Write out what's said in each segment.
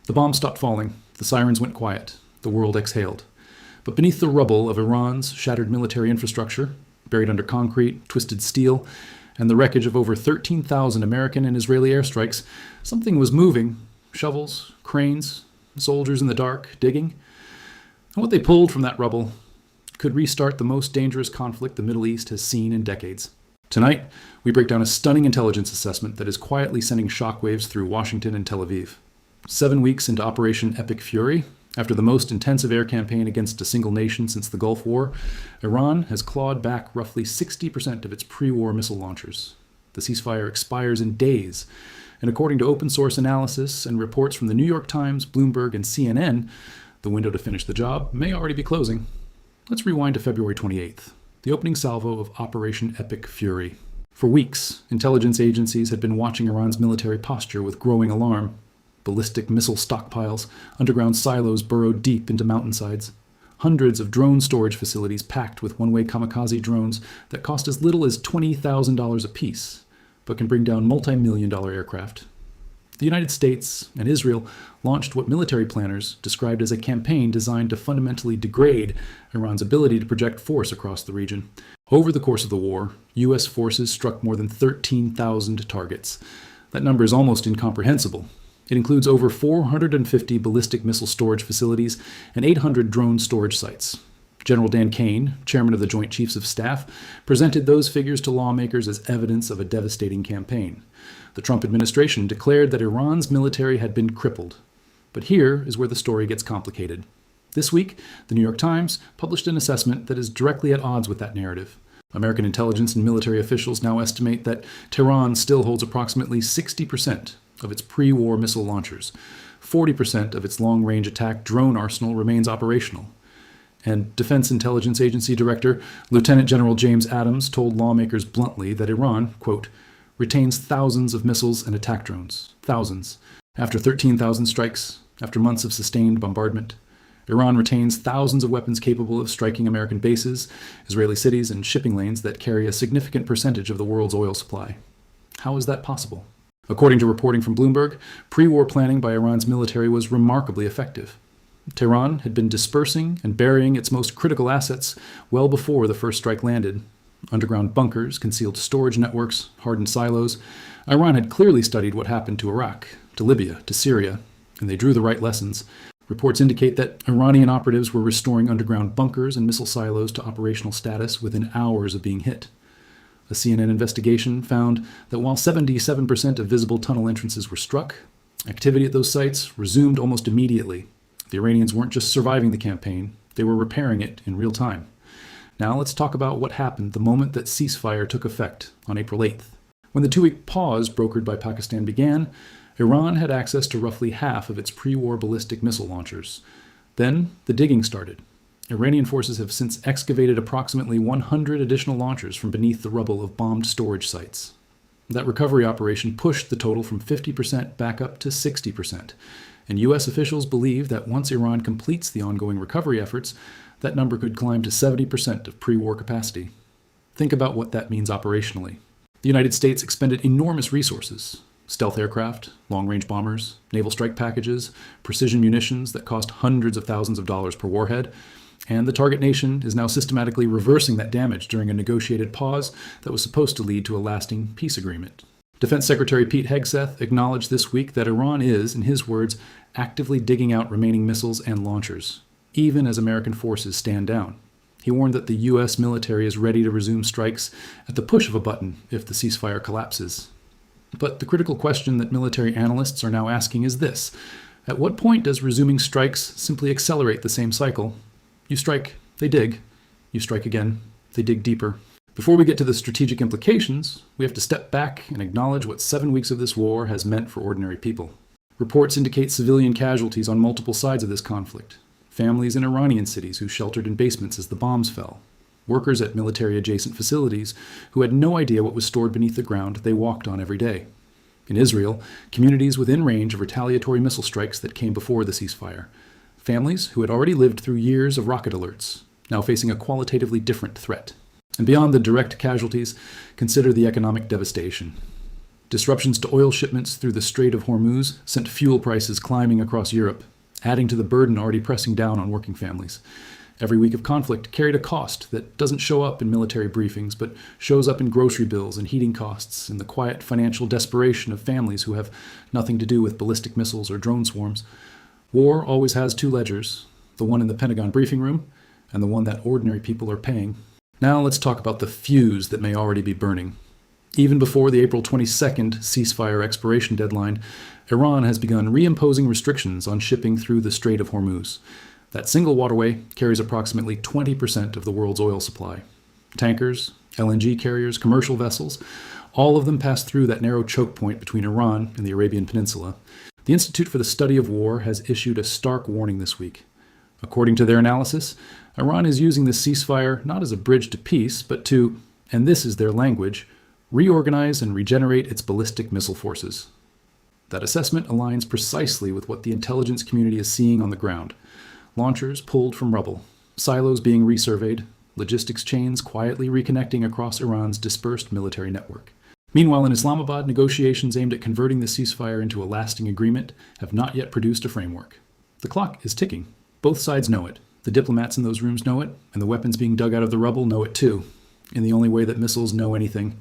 The bombs stopped falling, the sirens went quiet, the world exhaled. But beneath the rubble of Iran's shattered military infrastructure, buried under concrete, twisted steel, and the wreckage of over 13,000 American and Israeli airstrikes, something was moving. Shovels, cranes, soldiers in the dark, digging. And what they pulled from that rubble could restart the most dangerous conflict the Middle East has seen in decades. Tonight, we break down a stunning intelligence assessment that is quietly sending shockwaves through Washington and Tel Aviv. 7 weeks into Operation Epic Fury, after the most intensive air campaign against a single nation since the Gulf War, Iran has clawed back roughly 60% of its pre-war missile launchers. The ceasefire expires in days, and according to open source analysis and reports from the New York Times, Bloomberg, and CNN, the window to finish the job may already be closing. Let's rewind to February 28th, the opening salvo of Operation Epic Fury. For weeks, intelligence agencies had been watching Iran's military posture with growing alarm. Ballistic missile stockpiles, underground silos burrowed deep into mountainsides. Hundreds of drone storage facilities packed with one-way kamikaze drones that cost as little as $20,000 apiece, but can bring down multi-million-dollar aircraft. The United States and Israel launched what military planners described as a campaign designed to fundamentally degrade Iran's ability to project force across the region. Over the course of the war, U.S. forces struck more than 13,000 targets. That number is almost incomprehensible. It includes over 450 ballistic missile storage facilities and 800 drone storage sites. General Dan Kane, chairman of the Joint Chiefs of Staff, presented those figures to lawmakers as evidence of a devastating campaign. The Trump administration declared that Iran's military had been crippled. But here is where the story gets complicated. This week, the New York Times published an assessment that is directly at odds with that narrative. American intelligence and military officials now estimate that Tehran still holds approximately 60% of its pre-war missile launchers. 40% of its long-range attack drone arsenal remains operational. And Defense Intelligence Agency Director Lieutenant General James Adams told lawmakers bluntly that Iran, quote, retains thousands of missiles and attack drones. Thousands. After 13,000 strikes, after months of sustained bombardment, Iran retains thousands of weapons capable of striking American bases, Israeli cities, and shipping lanes that carry a significant percentage of the world's oil supply. How is that possible? According to reporting from Bloomberg, pre-war planning by Iran's military was remarkably effective. Tehran had been dispersing and burying its most critical assets well before the first strike landed. Underground bunkers, concealed storage networks, hardened silos. Iran had clearly studied what happened to Iraq, to Libya, to Syria, and they drew the right lessons. Reports indicate that Iranian operatives were restoring underground bunkers and missile silos to operational status within hours of being hit. A CNN investigation found that while 77% of visible tunnel entrances were struck, activity at those sites resumed almost immediately. The Iranians weren't just surviving the campaign, they were repairing it in real time. Now let's talk about what happened the moment that ceasefire took effect on April 8th. When the 2-week pause brokered by Pakistan began, Iran had access to roughly half of its pre-war ballistic missile launchers. Then the digging started. Iranian forces have since excavated approximately 100 additional launchers from beneath the rubble of bombed storage sites. That recovery operation pushed the total from 50% back up to 60%, and U.S. officials believe that once Iran completes the ongoing recovery efforts, that number could climb to 70% of pre-war capacity. Think about what that means operationally. The United States expended enormous resources: stealth aircraft, long-range bombers, naval strike packages, precision munitions that cost hundreds of thousands of dollars per warhead, and the target nation is now systematically reversing that damage during a negotiated pause that was supposed to lead to a lasting peace agreement. Defense Secretary Pete Hegseth acknowledged this week that Iran is, in his words, actively digging out remaining missiles and launchers, even as American forces stand down. He warned that the U.S. military is ready to resume strikes at the push of a button if the ceasefire collapses. But the critical question that military analysts are now asking is this: at what point does resuming strikes simply accelerate the same cycle? You strike, they dig. You strike again, they dig deeper. Before we get to the strategic implications, we have to step back and acknowledge what 7 weeks of this war has meant for ordinary people. Reports indicate civilian casualties on multiple sides of this conflict. Families in Iranian cities who sheltered in basements as the bombs fell. Workers at military-adjacent facilities who had no idea what was stored beneath the ground they walked on every day. In Israel, communities within range of retaliatory missile strikes that came before the ceasefire. Families who had already lived through years of rocket alerts, now facing a qualitatively different threat. And beyond the direct casualties, consider the economic devastation. Disruptions to oil shipments through the Strait of Hormuz sent fuel prices climbing across Europe, adding to the burden already pressing down on working families. Every week of conflict carried a cost that doesn't show up in military briefings, but shows up in grocery bills and heating costs, in the quiet financial desperation of families who have nothing to do with ballistic missiles or drone swarms. War always has two ledgers, the one in the Pentagon briefing room and the one that ordinary people are paying. Now let's talk about the fuse that may already be burning. Even before the April 22nd ceasefire expiration deadline, Iran has begun reimposing restrictions on shipping through the Strait of Hormuz. That single waterway carries approximately 20% of the world's oil supply. Tankers, LNG carriers, commercial vessels, all of them pass through that narrow choke point between Iran and the Arabian Peninsula. The Institute for the Study of War has issued a stark warning this week. According to their analysis, Iran is using the ceasefire not as a bridge to peace, but to, and this is their language, reorganize and regenerate its ballistic missile forces. That assessment aligns precisely with what the intelligence community is seeing on the ground. Launchers pulled from rubble, silos being resurveyed, logistics chains quietly reconnecting across Iran's dispersed military network. Meanwhile, in Islamabad, negotiations aimed at converting the ceasefire into a lasting agreement have not yet produced a framework. The clock is ticking. Both sides know it. The diplomats in those rooms know it, and the weapons being dug out of the rubble know it too, in the only way that missiles know anything.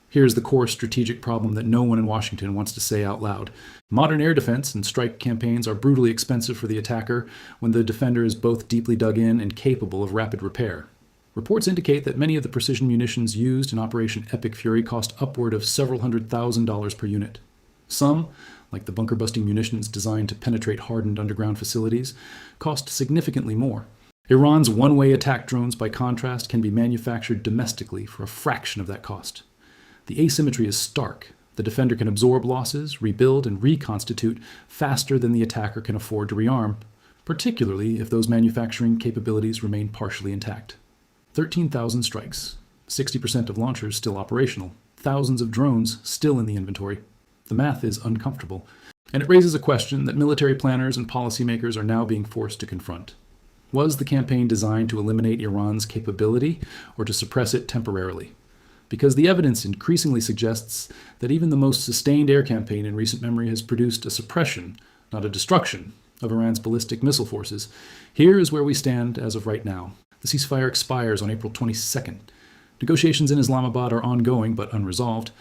Here's the core strategic problem that no one in Washington wants to say out loud. Modern air defense and strike campaigns are brutally expensive for the attacker when the defender is both deeply dug in and capable of rapid repair. Reports indicate that many of the precision munitions used in Operation Epic Fury cost upward of several $100,000 per unit. Some, like the bunker-busting munitions designed to penetrate hardened underground facilities, cost significantly more. Iran's one-way attack drones, by contrast, can be manufactured domestically for a fraction of that cost. The asymmetry is stark. The defender can absorb losses, rebuild, and reconstitute faster than the attacker can afford to rearm, particularly if those manufacturing capabilities remain partially intact. 13,000 strikes, 60% of launchers still operational, thousands of drones still in the inventory. The math is uncomfortable, and it raises a question that military planners and policymakers are now being forced to confront. Was the campaign designed to eliminate Iran's capability or to suppress it temporarily? Because the evidence increasingly suggests that even the most sustained air campaign in recent memory has produced a suppression, not a destruction, of Iran's ballistic missile forces. Here is where we stand as of right now. The ceasefire expires on April 22nd. Negotiations in Islamabad are ongoing but unresolved.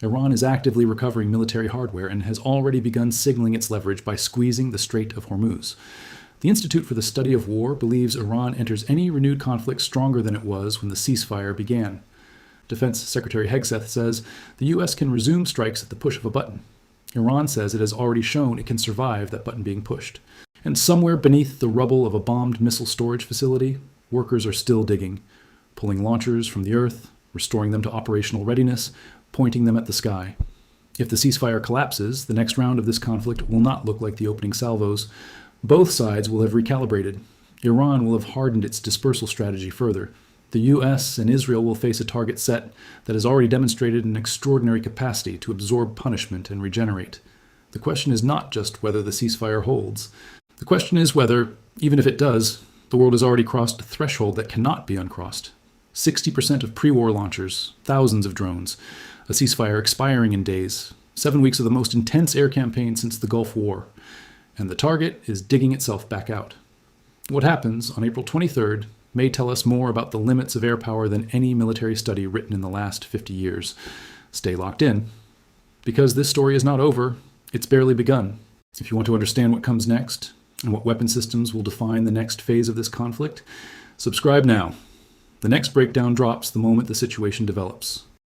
Iran is actively recovering military hardware and has already begun signaling its leverage by squeezing the Strait of Hormuz. The Institute for the Study of War believes Iran enters any renewed conflict stronger than it was when the ceasefire began. Defense Secretary Hegseth says the U.S. can resume strikes at the push of a button. Iran says it has already shown it can survive that button being pushed. And somewhere beneath the rubble of a bombed missile storage facility, workers are still digging, pulling launchers from the earth, restoring them to operational readiness, pointing them at the sky. If the ceasefire collapses, the next round of this conflict will not look like the opening salvos. Both sides will have recalibrated. Iran will have hardened its dispersal strategy further. The U.S. and Israel will face a target set that has already demonstrated an extraordinary capacity to absorb punishment and regenerate. The question is not just whether the ceasefire holds. The question is whether, even if it does, the world has already crossed a threshold that cannot be uncrossed. 60% of pre-war launchers, thousands of drones, a ceasefire expiring in days, 7 weeks of the most intense air campaign since the Gulf War, and the target is digging itself back out. What happens on April 23rd may tell us more about the limits of air power than any military study written in the last 50 years. Stay locked in. Because this story is not over, it's barely begun. If you want to understand what comes next, and what weapon systems will define the next phase of this conflict, subscribe now. The next breakdown drops the moment the situation develops.